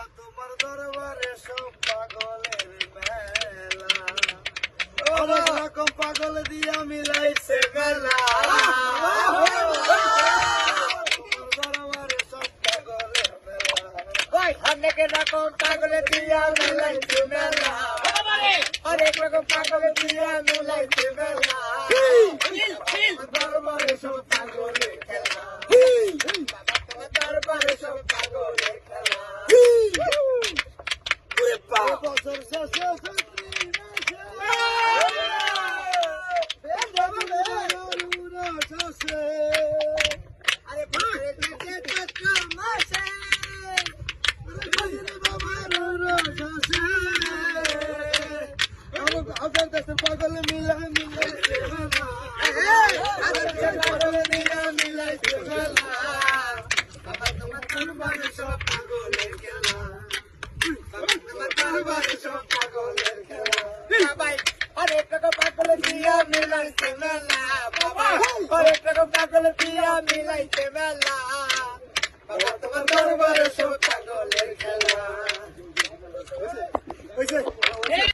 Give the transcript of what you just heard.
তোমার দরবারে সব পাগলের মেলা অনেক রকম পাগল দিয়া মিলাইছে মেলা অনেক রকম পাগল দিয়া মিলাইছে মেলা অনেক রকম পাগল দিয়া মিলাইছে মেলা দরবারে সব পাগলের খেলা দরবারে সব পাগলের খেলা বছর শেষে আরে ভাই চৈত্র মাসে হাজার দেশের পাগল মিলা মিলাইছে পাগল দিয়া মিলাইছে মেলা তোমার দরবারে সব পাগলের খেলা তোমার দরবারে সব পাগলের খেলা ভাই অনেক রকম পাগল দিয়া মিলাইছে মেলা বাবা অনেক রকম পাগল দিয়া মিলাইছে মেলা বাবা তোমার দরবারে